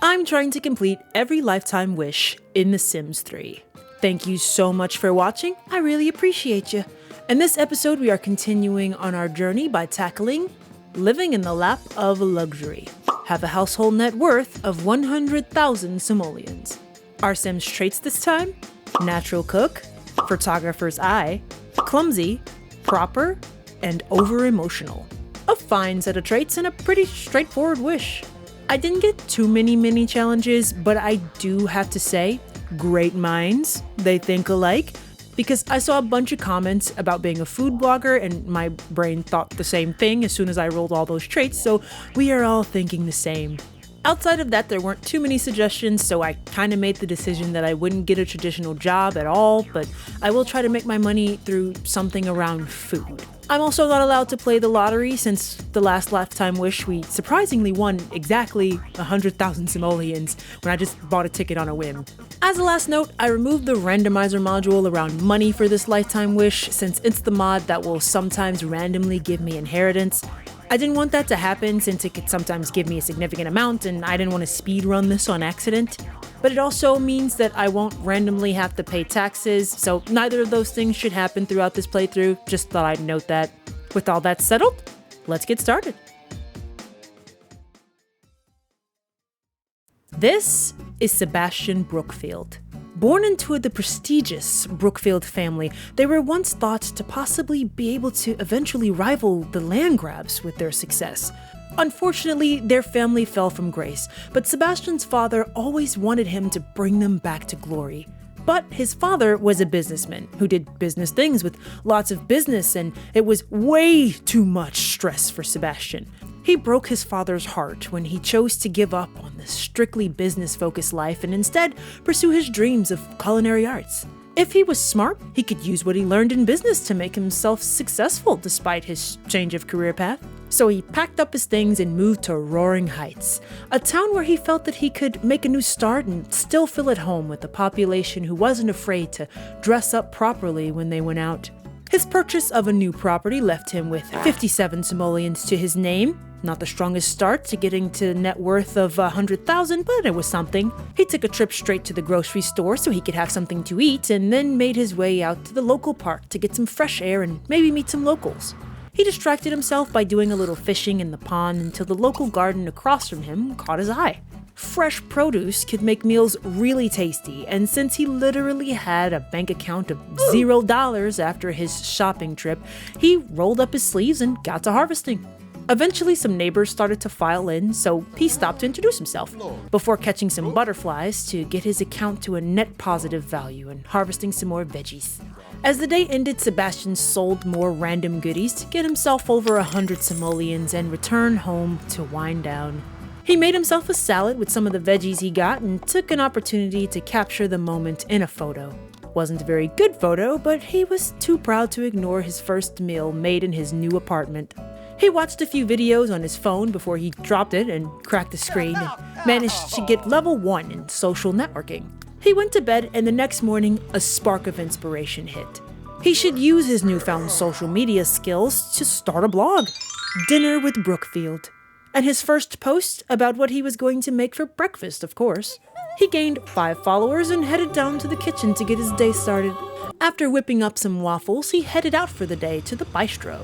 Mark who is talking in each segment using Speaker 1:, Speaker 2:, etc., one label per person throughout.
Speaker 1: I'm trying to complete every lifetime wish in The Sims 3. Thank you so much for watching, I really appreciate you. In this episode, we are continuing on our journey by tackling living in the lap of luxury. Have a household net worth of 100,000 simoleons. Our Sims traits this time? Natural cook, photographer's eye, clumsy, proper, and over-emotional. A fine set of traits and a pretty straightforward wish. I didn't get too many mini challenges, but I do have to say, great minds, they think alike, because I saw a bunch of comments about being a food blogger and my brain thought the same thing as soon as I rolled all those traits, so we are all thinking the same. Outside of that, there weren't too many suggestions, so I kind of made the decision that I wouldn't get a traditional job at all, but I will try to make my money through something around food. I'm also not allowed to play the lottery since the last lifetime wish we surprisingly won exactly 100,000 simoleons when I just bought a ticket on a whim. As a last note, I removed the randomizer module around money for this lifetime wish since it's the mod that will sometimes randomly give me inheritance. I didn't want that to happen since it could sometimes give me a significant amount and I didn't want to speedrun this on accident. But it also means that I won't randomly have to pay taxes, so neither of those things should happen throughout this playthrough. Just thought I'd note that. With all that settled, let's get started. This is Sebastian Brookfield. Born into the prestigious Brookfield family, they were once thought to possibly be able to eventually rival the Landgrabs with their success. Unfortunately, their family fell from grace, but Sebastian's father always wanted him to bring them back to glory. But his father was a businessman who did business things with lots of business, and it was way too much stress for Sebastian. He broke his father's heart when he chose to give up on this strictly business-focused life and instead pursue his dreams of culinary arts. If he was smart, he could use what he learned in business to make himself successful despite his change of career path. So he packed up his things and moved to Roaring Heights, a town where he felt that he could make a new start and still feel at home with a population who wasn't afraid to dress up properly when they went out. His purchase of a new property left him with 57 simoleons to his name. Not the strongest start to getting to a net worth of 100,000, but it was something. He took a trip straight to the grocery store so he could have something to eat and then made his way out to the local park to get some fresh air and maybe meet some locals. He distracted himself by doing a little fishing in the pond until the local garden across from him caught his eye. Fresh produce could make meals really tasty, and since he literally had a bank account of $0 after his shopping trip, he rolled up his sleeves and got to harvesting. Eventually, some neighbors started to file in, so he stopped to introduce himself, before catching some butterflies to get his account to a net positive value and harvesting some more veggies. As the day ended, Sebastian sold more random goodies to get himself over 100 simoleons and returned home to wind down. He made himself a salad with some of the veggies he got and took an opportunity to capture the moment in a photo. Wasn't a very good photo, but he was too proud to ignore his first meal made in his new apartment. He watched a few videos on his phone before he dropped it and cracked the screen and managed to get level 1 in social networking. He went to bed and the next morning, a spark of inspiration hit. He should use his newfound social media skills to start a blog. Dinner with Brookfield. And his first post about what he was going to make for breakfast, of course. He gained 5 followers and headed down to the kitchen to get his day started. After whipping up some waffles, he headed out for the day to the bistro.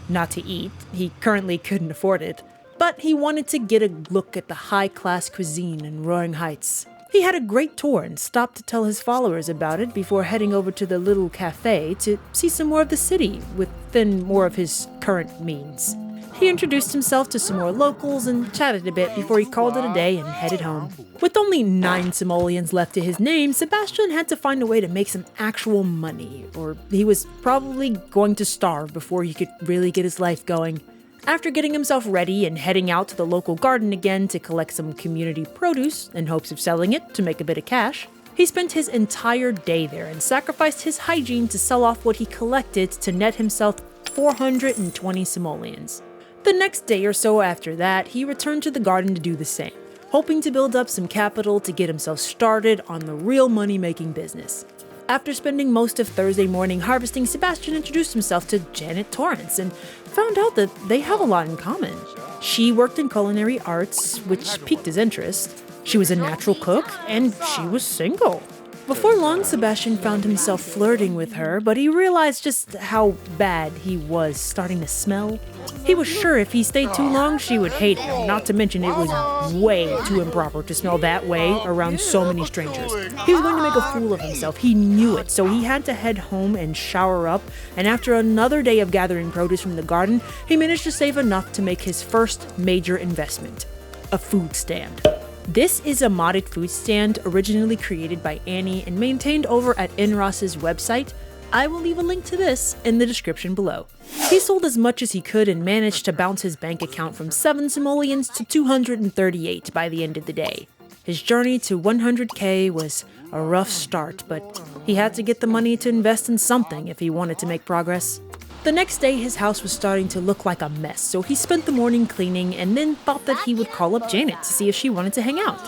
Speaker 1: Not to eat, he currently couldn't afford it, but he wanted to get a look at the high-class cuisine in Roaring Heights. He had a great tour and stopped to tell his followers about it before heading over to the little cafe to see some more of the city within more of his current means. He introduced himself to some more locals and chatted a bit before he called it a day and headed home. With only 9 simoleons left to his name, Sebastian had to find a way to make some actual money, or he was probably going to starve before he could really get his life going. After getting himself ready and heading out to the local garden again to collect some community produce in hopes of selling it to make a bit of cash, he spent his entire day there and sacrificed his hygiene to sell off what he collected to net himself 420 simoleons. The next day or so after that, he returned to the garden to do the same, hoping to build up some capital to get himself started on the real money-making business. After spending most of Thursday morning harvesting, Sebastian introduced himself to Janet Torrance and found out that they have a lot in common. She worked in culinary arts, which piqued his interest. She was a natural cook, and she was single. Before long, Sebastian found himself flirting with her, but he realized just how bad he was starting to smell. He was sure if he stayed too long, she would hate him, not to mention it was way too improper to smell that way around so many strangers. He was going to make a fool of himself, he knew it, so he had to head home and shower up, and after another day of gathering produce from the garden, he managed to save enough to make his first major investment: a food stand. This is a modded food stand originally created by Annie and maintained over at Inros's website. I will leave a link to this in the description below. He sold as much as he could and managed to bounce his bank account from 7 simoleons to 238 by the end of the day. His journey to 100k was a rough start, but he had to get the money to invest in something if he wanted to make progress. The next day, his house was starting to look like a mess, so he spent the morning cleaning and then thought that he would call up Janet to see if she wanted to hang out.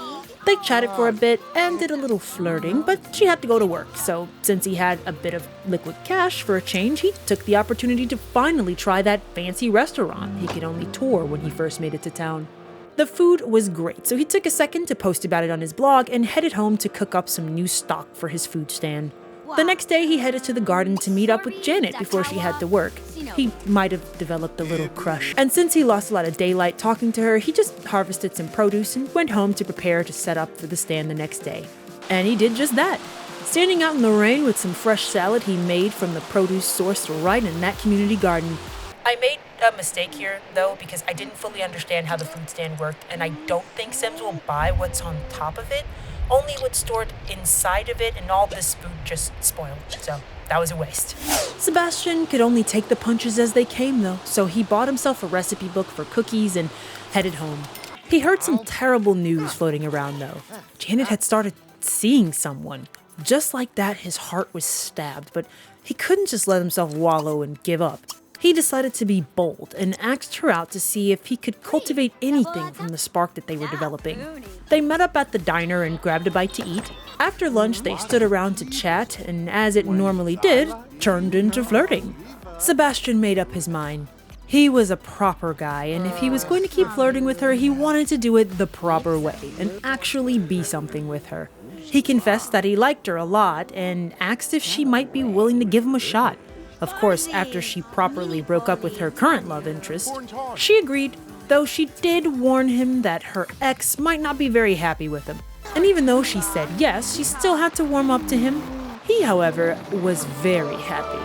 Speaker 1: They chatted for a bit and did a little flirting, but she had to go to work, so since he had a bit of liquid cash for a change, he took the opportunity to finally try that fancy restaurant he could only tour when he first made it to town. The food was great, so he took a second to post about it on his blog and headed home to cook up some new stock for his food stand. The next day, he headed to the garden to meet up with Janet before she had to work. He might have developed a little crush, and since he lost a lot of daylight talking to her, he just harvested some produce and went home to prepare to set up for the stand the next day. And he did just that. Standing out in the rain with some fresh salad he made from the produce sourced right in that community garden. I made a mistake here, though, because I didn't fully understand how the food stand worked, and I don't think Sims will buy what's on top of it. Only what's stored inside of it, and all this food just spoiled, so that was a waste. Sebastian could only take the punches as they came, though, so he bought himself a recipe book for cookies and headed home. He heard some terrible news floating around, though. Janet had started seeing someone. Just like that, his heart was stabbed, but he couldn't just let himself wallow and give up. He decided to be bold and asked her out to see if he could cultivate anything from the spark that they were developing. They met up at the diner and grabbed a bite to eat. After lunch, they stood around to chat, and as it normally did, turned into flirting. Sebastian made up his mind. He was a proper guy, and if he was going to keep flirting with her, he wanted to do it the proper way and actually be something with her. He confessed that he liked her a lot and asked if she might be willing to give him a shot. Of course, after she properly broke up with her current love interest, she agreed, though she did warn him that her ex might not be very happy with him. And even though she said yes, she still had to warm up to him. He, however, was very happy.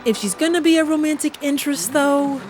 Speaker 1: If she's gonna be a romantic interest, though,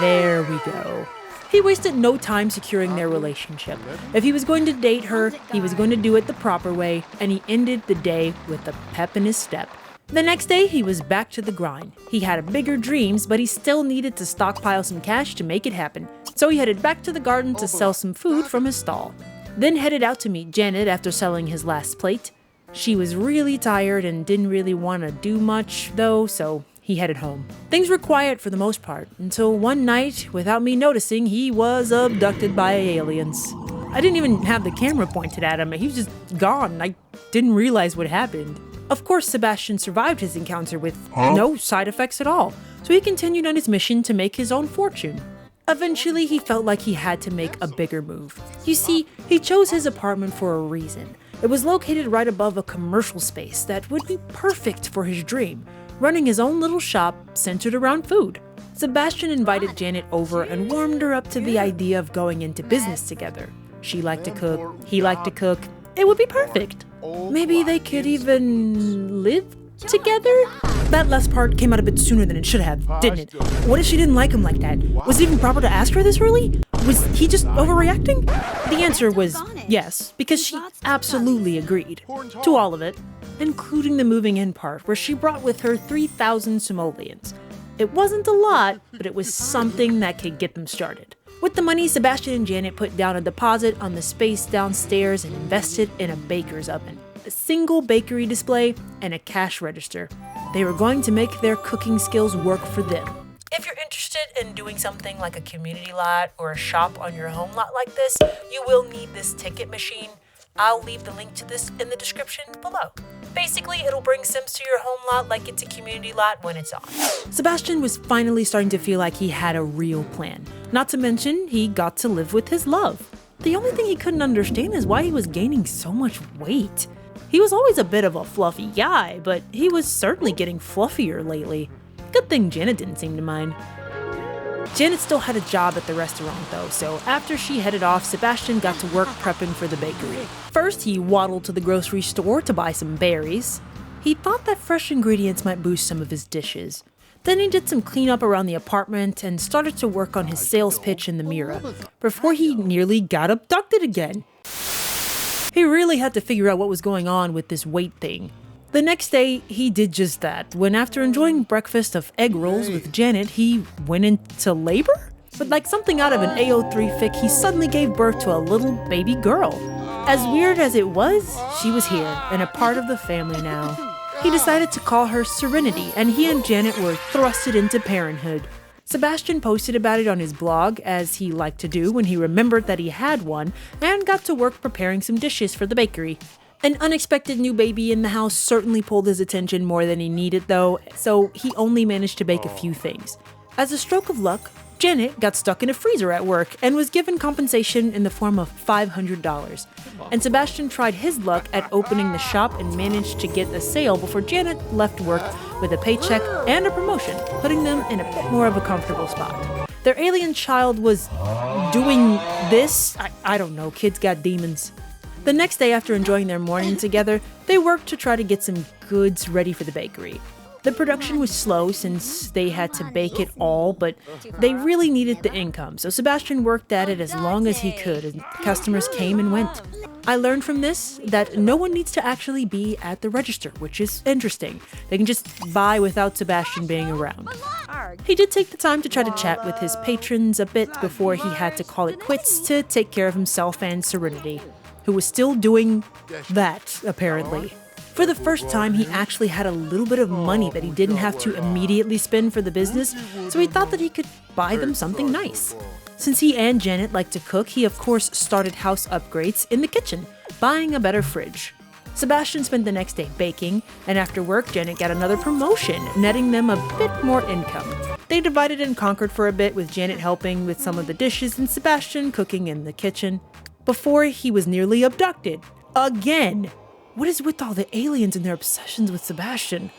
Speaker 1: there we go. He wasted no time securing their relationship. If he was going to date her, he was going to do it the proper way, and he ended the day with a pep in his step. The next day, he was back to the grind. He had bigger dreams, but he still needed to stockpile some cash to make it happen. So he headed back to the garden to sell some food from his stall. Then headed out to meet Janet after selling his last plate. She was really tired and didn't really want to do much, though, so he headed home. Things were quiet for the most part, until one night, without me noticing, he was abducted by aliens. I didn't even have the camera pointed at him, he was just gone. I didn't realize what happened. Of course, Sebastian survived his encounter with no side effects at all, so he continued on his mission to make his own fortune. Eventually, he felt like he had to make a bigger move. You see, he chose his apartment for a reason. It was located right above a commercial space that would be perfect for his dream, running his own little shop centered around food. Sebastian invited Janet over and warmed her up to the idea of going into business together. She liked to cook, he liked to cook. It would be perfect. Maybe they could even live together? That last part came out a bit sooner than it should have, didn't it? What if she didn't like him like that? Was it even proper to ask her this early? Was he just overreacting? The answer was yes, because she absolutely agreed to all of it, including the moving in part, where she brought with her 3,000 simoleons. It wasn't a lot, but it was something that could get them started. With the money, Sebastian and Janet put down a deposit on the space downstairs and invested in a baker's oven, a single bakery display, and a cash register. They were going to make their cooking skills work for them. If you're interested in doing something like a community lot or a shop on your home lot like this, you will need this ticket machine. I'll leave the link to this in the description below. Basically, it'll bring Sims to your home lot like it's a community lot when it's on. Sebastian was finally starting to feel like he had a real plan. Not to mention, he got to live with his love. The only thing he couldn't understand is why he was gaining so much weight. He was always a bit of a fluffy guy, but he was certainly getting fluffier lately. Good thing Janet didn't seem to mind. Janet still had a job at the restaurant though, so after she headed off, Sebastian got to work prepping for the bakery. First, he waddled to the grocery store to buy some berries. He thought that fresh ingredients might boost some of his dishes. Then he did some cleanup around the apartment and started to work on his sales pitch in the mirror, before he nearly got abducted again. He really had to figure out what was going on with this weight thing. The next day, he did just that, when after enjoying breakfast of egg rolls with Janet, he went into labor? But like something out of an AO3 fic, he suddenly gave birth to a little baby girl. As weird as it was, she was here, and a part of the family now. He decided to call her Serenity, and he and Janet were thrusted into parenthood. Sebastian posted about it on his blog, as he liked to do when he remembered that he had one, and got to work preparing some dishes for the bakery. An unexpected new baby in the house certainly pulled his attention more than he needed though, so he only managed to bake a few things. As a stroke of luck, Janet got stuck in a freezer at work and was given compensation in the form of $500. And Sebastian tried his luck at opening the shop and managed to get a sale before Janet left work with a paycheck and a promotion, putting them in a bit more of a comfortable spot. Their alien child was doing this? I don't know, kids got demons. The next day, after enjoying their morning together, they worked to try to get some goods ready for the bakery. The production was slow since they had to bake it all, but they really needed the income, so Sebastian worked at it as long as he could, and customers came and went. I learned from this that no one needs to actually be at the register, which is interesting. They can just buy without Sebastian being around. He did take the time to try to chat with his patrons a bit before he had to call it quits to take care of himself and Serenity, who was still doing that, apparently. For the first time, he actually had a little bit of money that he didn't have to immediately spend for the business, so he thought that he could buy them something nice. Since he and Janet like to cook, he of course started house upgrades in the kitchen, buying a better fridge. Sebastian spent the next day baking, and after work, Janet got another promotion, netting them a bit more income. They divided and conquered for a bit, with Janet helping with some of the dishes and Sebastian cooking in the kitchen, before he was nearly abducted. Again! What is with all the aliens and their obsessions with Sebastian?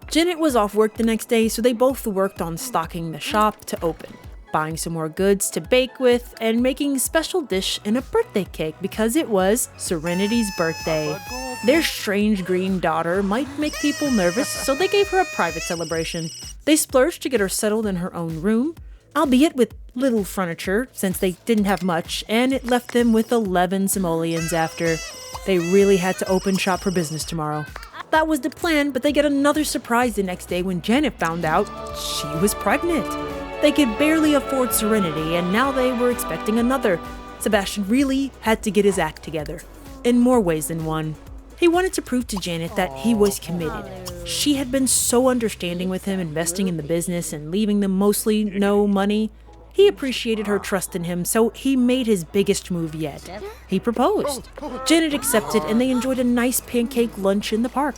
Speaker 1: Janet was off work the next day, so they both worked on stocking the shop to open, buying some more goods to bake with, and making a special dish and a birthday cake because it was Serenity's birthday. Their strange green daughter might make people nervous, so they gave her a private celebration. They splurged to get her settled in her own room, albeit with little furniture since they didn't have much, and it left them with 11 simoleons after. They really had to open shop for business tomorrow. That was the plan, but they get another surprise the next day when Janet found out she was pregnant. They could barely afford Serenity, and now they were expecting another. Sebastian really had to get his act together, in more ways than one. He wanted to prove to Janet that he was committed. She had been so understanding with him investing in the business and leaving them mostly no money. He appreciated her trust in him, so he made his biggest move yet. He proposed. Janet accepted, and they enjoyed a nice pancake lunch in the park.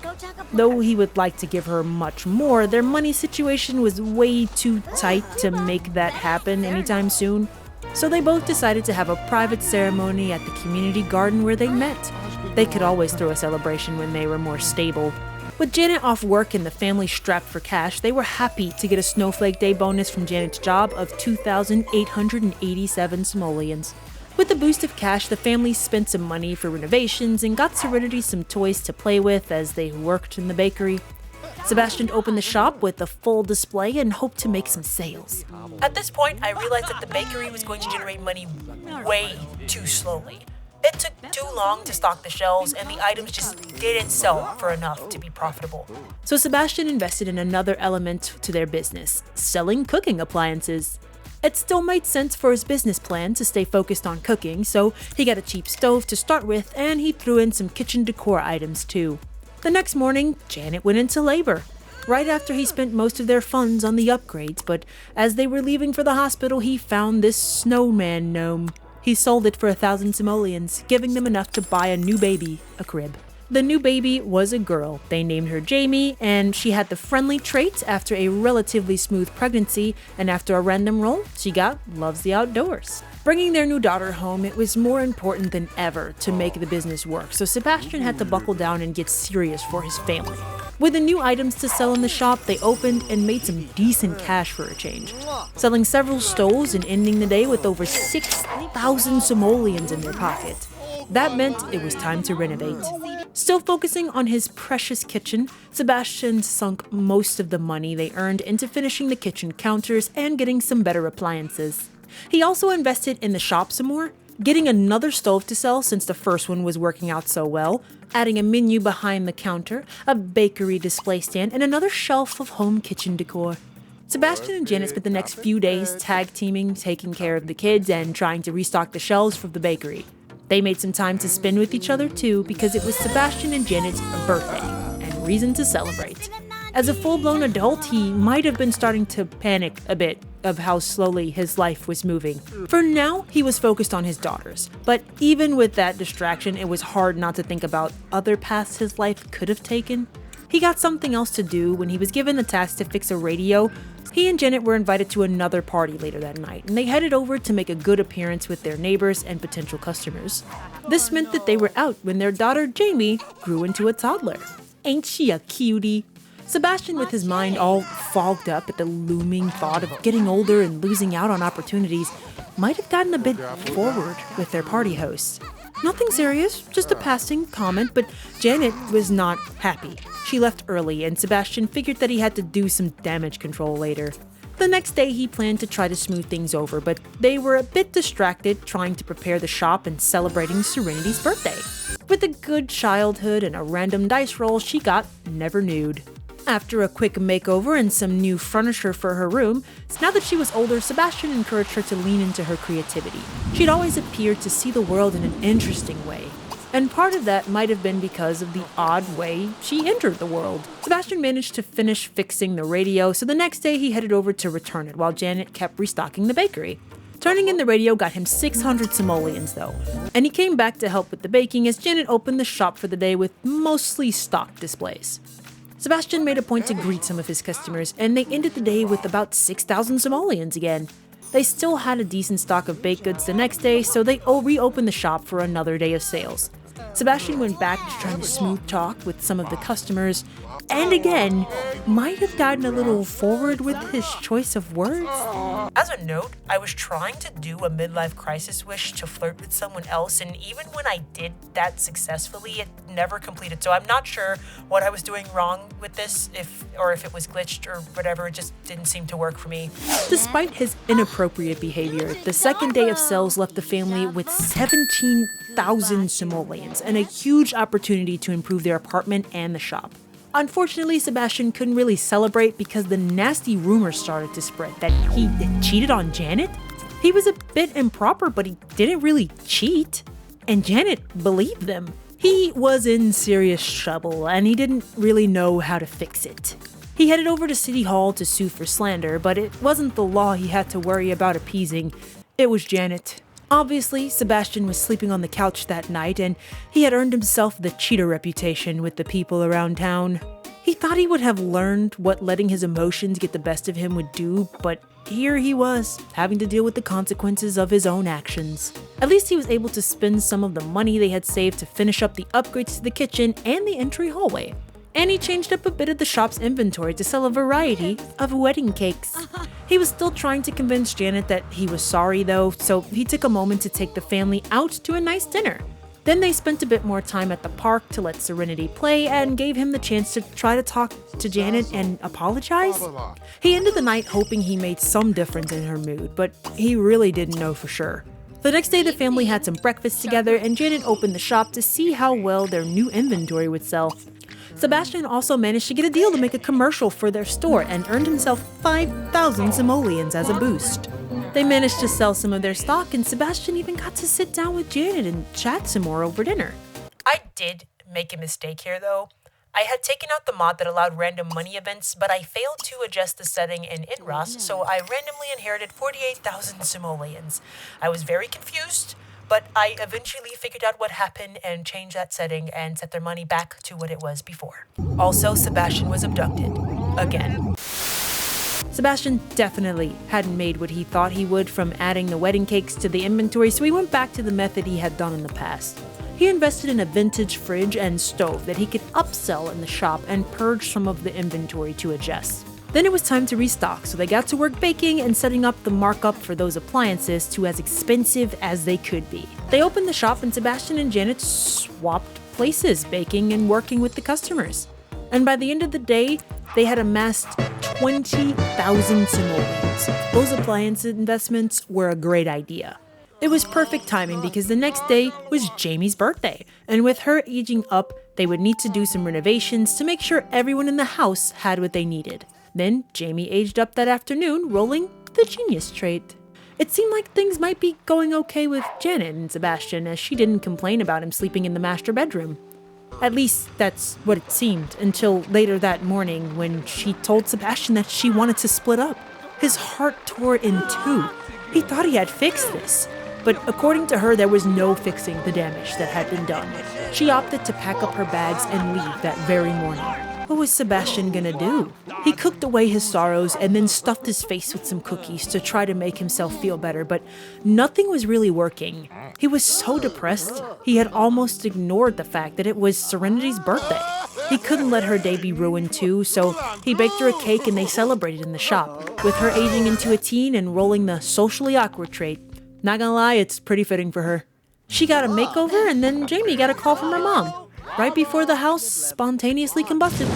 Speaker 1: Though he would like to give her much more, their money situation was way too tight to make that happen anytime soon. So they both decided to have a private ceremony at the community garden where they met. They could always throw a celebration when they were more stable. With Janet off work and the family strapped for cash, they were happy to get a Snowflake Day bonus from Janet's job of 2,887 simoleons. With the boost of cash, the family spent some money for renovations and got Serenity some toys to play with as they worked in the bakery. Sebastian opened the shop with a full display and hoped to make some sales. At this point, I realized that the bakery was going to generate money way too slowly. It took too long to stock the shelves, and the items just didn't sell for enough to be profitable. So Sebastian invested in another element to their business, selling cooking appliances. It still made sense for his business plan to stay focused on cooking, so he got a cheap stove to start with, and he threw in some kitchen decor items too. The next morning, Janet went into labor, right after he spent most of their funds on the upgrades, but as they were leaving for the hospital, he found this snowman gnome. He sold it for 1,000 simoleons, giving them enough to buy a new baby a crib. The new baby was a girl. They named her Jamie, and she had the friendly trait after a relatively smooth pregnancy, and after a random roll, she got loves the outdoors. Bringing their new daughter home, it was more important than ever to make the business work, so Sebastian had to buckle down and get serious for his family. With the new items to sell in the shop, they opened and made some decent cash for a change, selling several stoves and ending the day with over 6,000 simoleons in their pocket. That meant it was time to renovate. Still focusing on his precious kitchen, Sebastian sunk most of the money they earned into finishing the kitchen counters and getting some better appliances. He also invested in the shop some more, getting another stove to sell since the first one was working out so well, adding a menu behind the counter, a bakery display stand, and another shelf of home kitchen decor. Sebastian and Janet spent the next few days tag teaming, taking care of the kids, and trying to restock the shelves for the bakery. They made some time to spend with each other too, because it was Sebastian and Janet's birthday, and reason to celebrate. As a full-blown adult, he might have been starting to panic a bit of how slowly his life was moving. For now, he was focused on his daughters, but even with that distraction, it was hard not to think about other paths his life could have taken. He got something else to do when he was given the task to fix a radio. He and Janet were invited to another party later that night, and they headed over to make a good appearance with their neighbors and potential customers. This meant that they were out when their daughter Jamie grew into a toddler. Ain't she a cutie? Sebastian, with his mind all fogged up at the looming thought of getting older and losing out on opportunities, might have gotten a bit forward with their party hosts. Nothing serious, just a passing comment, but Janet was not happy. She left early, and Sebastian figured that he had to do some damage control later. The next day, he planned to try to smooth things over, but they were a bit distracted trying to prepare the shop and celebrating Serenity's birthday. With a good childhood and a random dice roll, she got never nude. After a quick makeover and some new furniture for her room, now that she was older, Sebastian encouraged her to lean into her creativity. She'd always appeared to see the world in an interesting way, and part of that might have been because of the odd way she entered the world. Sebastian managed to finish fixing the radio, so the next day he headed over to return it while Janet kept restocking the bakery. Turning in the radio got him 600 simoleons though, and he came back to help with the baking as Janet opened the shop for the day with mostly stock displays. Sebastian made a point to greet some of his customers, and they ended the day with about 6,000 simoleons again. They still had a decent stock of baked goods the next day, so they reopened the shop for another day of sales. Sebastian went back to trying to smooth talk with some of the customers, and again, might have gotten a little forward with his choice of words. As a note, I was trying to do a midlife crisis wish to flirt with someone else, and even when I did that successfully, it never completed. So I'm not sure what I was doing wrong with this, if it was glitched or whatever. It just didn't seem to work for me. Despite his inappropriate behavior, the second day of sales left the family with 17,000 simoleons and a huge opportunity to improve their apartment and the shop. Unfortunately, Sebastian couldn't really celebrate because the nasty rumors started to spread that he cheated on Janet. He was a bit improper, but he didn't really cheat, and Janet believed them. He was in serious trouble, and he didn't really know how to fix it. He headed over to City Hall to sue for slander, but it wasn't the law he had to worry about appeasing. It was Janet. Obviously, Sebastian was sleeping on the couch that night, and he had earned himself the cheater reputation with the people around town. He thought he would have learned what letting his emotions get the best of him would do, but here he was, having to deal with the consequences of his own actions. At least he was able to spend some of the money they had saved to finish up the upgrades to the kitchen and the entry hallway. And he changed up a bit of the shop's inventory to sell a variety of wedding cakes. He was still trying to convince Janet that he was sorry though, so he took a moment to take the family out to a nice dinner. Then they spent a bit more time at the park to let Serenity play and gave him the chance to try to talk to Janet and apologize. He ended the night hoping he made some difference in her mood, but he really didn't know for sure. The next day the family had some breakfast together and Janet opened the shop to see how well their new inventory would sell. Sebastian also managed to get a deal to make a commercial for their store and earned himself 5,000 simoleons as a boost. They managed to sell some of their stock, and Sebastian even got to sit down with Janet and chat some more over dinner. I did make a mistake here though. I had taken out the mod that allowed random money events, but I failed to adjust the setting in InROS, so I randomly inherited 48,000 simoleons. I was very confused, but I eventually figured out what happened and changed that setting and set their money back to what it was before. Also, Sebastian was abducted. Again. Sebastian definitely hadn't made what he thought he would from adding the wedding cakes to the inventory, so he went back to the method he had done in the past. He invested in a vintage fridge and stove that he could upsell in the shop and purge some of the inventory to adjust. Then it was time to restock, so they got to work baking and setting up the markup for those appliances to as expensive as they could be. They opened the shop and Sebastian and Janet swapped places, baking and working with the customers. And by the end of the day, they had amassed 20,000 simoleons. Those appliance investments were a great idea. It was perfect timing because the next day was Jamie's birthday, and with her aging up, they would need to do some renovations to make sure everyone in the house had what they needed. Then Jamie aged up that afternoon, rolling the genius trait. It seemed like things might be going okay with Janet and Sebastian, as she didn't complain about him sleeping in the master bedroom. At least that's what it seemed, until later that morning when she told Sebastian that she wanted to split up. His heart tore in two. He thought he had fixed this, but according to her, there was no fixing the damage that had been done. She opted to pack up her bags and leave that very morning. What was Sebastian gonna do? He cooked away his sorrows and then stuffed his face with some cookies to try to make himself feel better, but nothing was really working. He was so depressed, he had almost ignored the fact that it was Serenity's birthday. He couldn't let her day be ruined too, so he baked her a cake and they celebrated in the shop, with her aging into a teen and rolling the socially awkward trait. Not gonna lie, it's pretty fitting for her. She got a makeover and then Jamie got a call from her mom, right before the house spontaneously combusted.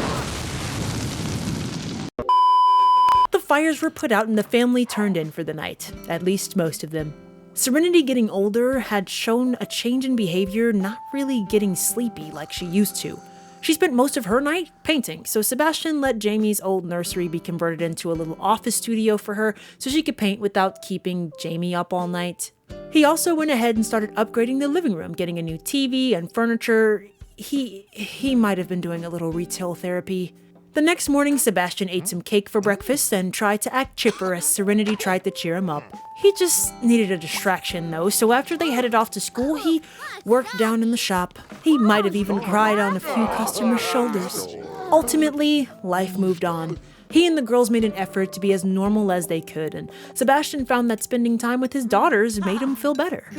Speaker 1: The fires were put out and the family turned in for the night, at least most of them. Serenity, getting older, had shown a change in behavior, not really getting sleepy like she used to. She spent most of her night painting, so Sebastian let Jamie's old nursery be converted into a little office studio for her so she could paint without keeping Jamie up all night. He also went ahead and started upgrading the living room, getting a new TV and furniture. He might have been doing a little retail therapy. The next morning, Sebastian ate some cake for breakfast and tried to act chipper as Serenity tried to cheer him up. He just needed a distraction though, so after they headed off to school, he worked down in the shop. He might have even cried on a few customers' shoulders. Ultimately, life moved on. He and the girls made an effort to be as normal as they could, and Sebastian found that spending time with his daughters made him feel better.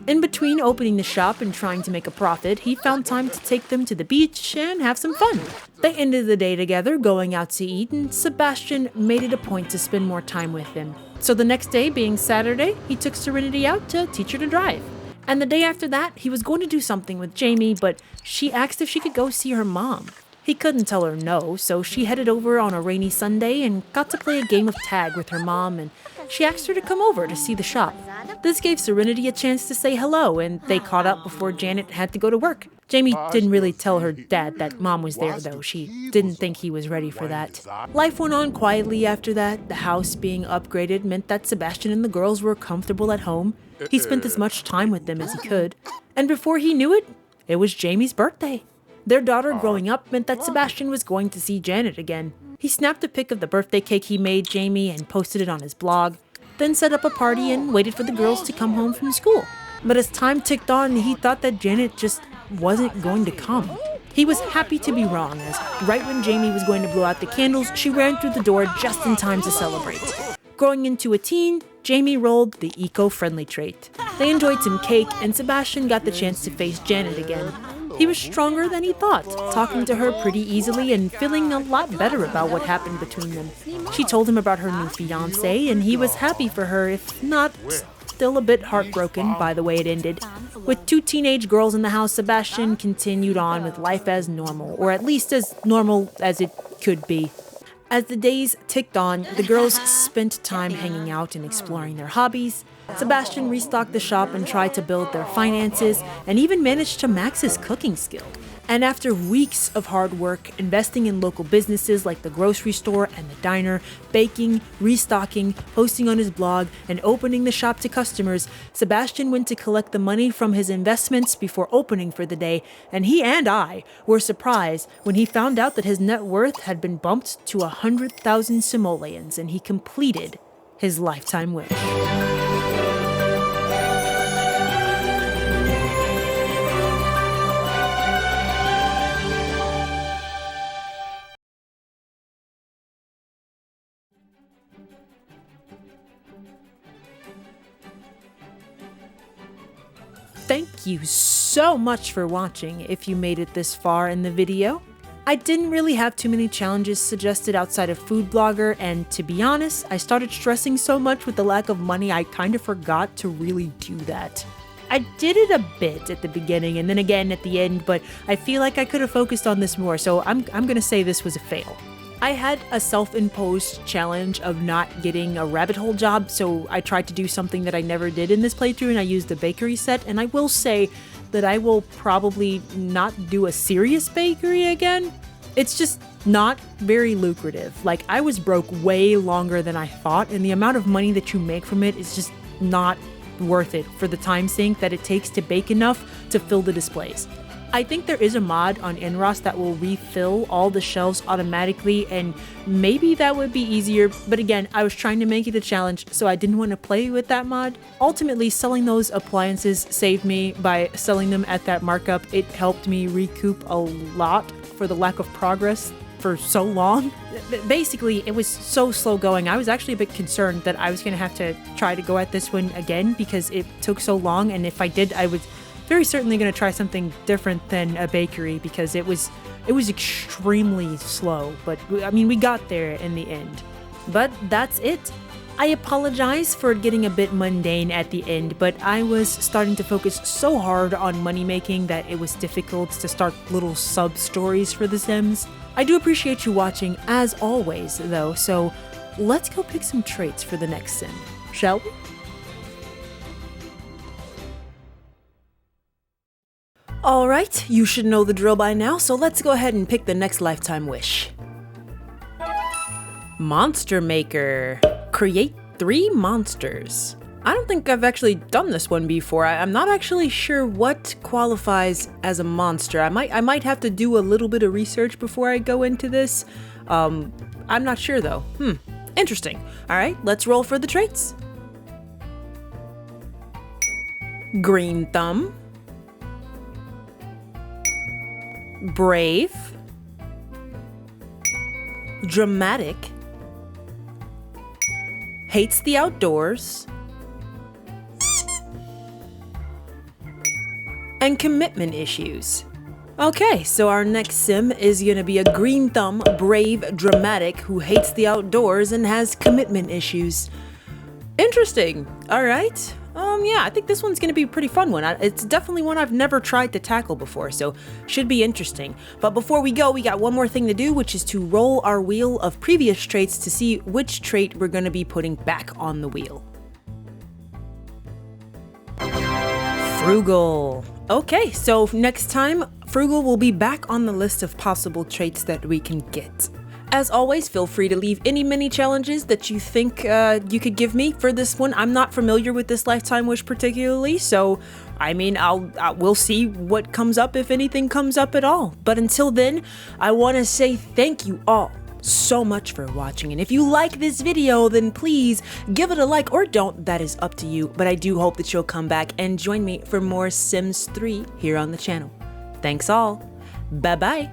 Speaker 1: In between opening the shop and trying to make a profit, he found time to take them to the beach and have some fun. They ended the day together, going out to eat, and Sebastian made it a point to spend more time with them. So the next day, being Saturday, he took Serenity out to teach her to drive. And the day after that, he was going to do something with Jamie, but she asked if she could go see her mom. He couldn't tell her no, so she headed over on a rainy Sunday and got to play a game of tag with her mom, and she asked her to come over to see the shop. This gave Serenity a chance to say hello, and they caught up before Janet had to go to work. Jamie didn't really tell her dad that mom was there, though. She didn't think he was ready for that. Life went on quietly after that. The house being upgraded meant that Sebastian and the girls were comfortable at home. He spent as much time with them as he could. And before he knew it, it was Jamie's birthday. Their daughter growing up meant that Sebastian was going to see Janet again. He snapped a pic of the birthday cake he made Jamie and posted it on his blog, then set up a party and waited for the girls to come home from school. But as time ticked on, he thought that Janet just wasn't going to come. He was happy to be wrong, as right when Jamie was going to blow out the candles, she ran through the door just in time to celebrate. Growing into a teen, Jamie rolled the eco-friendly trait. They enjoyed some cake, and Sebastian got the chance to face Janet again. He was stronger than he thought, talking to her pretty easily and feeling a lot better about what happened between them. She told him about her new fiancé, and he was happy for her, if not still a bit heartbroken by the way it ended. With 2 teenage girls in the house, Sebastian continued on with life as normal, or at least as normal as it could be. As the days ticked on, the girls spent time hanging out and exploring their hobbies. Sebastian restocked the shop and tried to build their finances, and even managed to max his cooking skill. And after weeks of hard work, investing in local businesses like the grocery store and the diner, baking, restocking, posting on his blog, and opening the shop to customers, Sebastian went to collect the money from his investments before opening for the day, and he and I were surprised when he found out that his net worth had been bumped to 100,000 simoleons, and he completed his lifetime wish. Thank you so much for watching if you made it this far in the video. I didn't really have too many challenges suggested outside of Food Blogger, and to be honest, I started stressing so much with the lack of money I kind of forgot to really do that. I did it a bit at the beginning and then again at the end, but I feel like I could have focused on this more, so I'm gonna say this was a fail. I had a self-imposed challenge of not getting a rabbit hole job, so I tried to do something that I never did in this playthrough, and I used the bakery set, and I will say that I will probably not do a serious bakery again. It's just not very lucrative. Like, I was broke way longer than I thought, and the amount of money that you make from it is just not worth it for the time sink that it takes to bake enough to fill the displays. I think there is a mod on NROS that will refill all the shelves automatically, and maybe that would be easier, but again, I was trying to make it a challenge, so I didn't want to play with that mod. Ultimately, selling those appliances saved me by selling them at that markup. It helped me recoup a lot for the lack of progress for so long. Basically, it was so slow going. I was actually a bit concerned that I was going to have to try to go at this one again because it took so long, and if I did, I was very certainly going to try something different than a bakery because it was extremely slow, but I mean, we got there in the end. But that's it. I apologize for getting a bit mundane at the end, but I was starting to focus so hard on money making that it was difficult to start little sub-stories for The Sims. I do appreciate you watching as always though, so let's go pick some traits for the next sim, shall we? Alright, you should know the drill by now, so let's go ahead and pick the next lifetime wish. Monster Maker. Create 3 monsters. I don't think I've actually done this one before. I'm not actually sure what qualifies as a monster. I might have to do a little bit of research before I go into this. I'm not sure though. Interesting. Alright, let's roll for the traits. Green Thumb. Brave, dramatic, hates the outdoors, and commitment issues. Okay, so our next sim is gonna be a green thumb, brave, dramatic, who hates the outdoors and has commitment issues. Interesting. All right. Yeah, I think this one's gonna be a pretty fun one. It's definitely one I've never tried to tackle before, so should be interesting. But before we go, we got one more thing to do, which is to roll our wheel of previous traits to see which trait we're gonna be putting back on the wheel. Frugal. Okay, so next time, Frugal will be back on the list of possible traits that we can get. As always, feel free to leave any mini challenges that you think you could give me for this one. I'm not familiar with this lifetime wish particularly, so I mean, we'll see what comes up if anything comes up at all. But until then, I want to say thank you all so much for watching, and if you like this video, then please give it a like, or don't, that is up to you. But I do hope that you'll come back and join me for more Sims 3 here on the channel. Thanks all. Bye bye.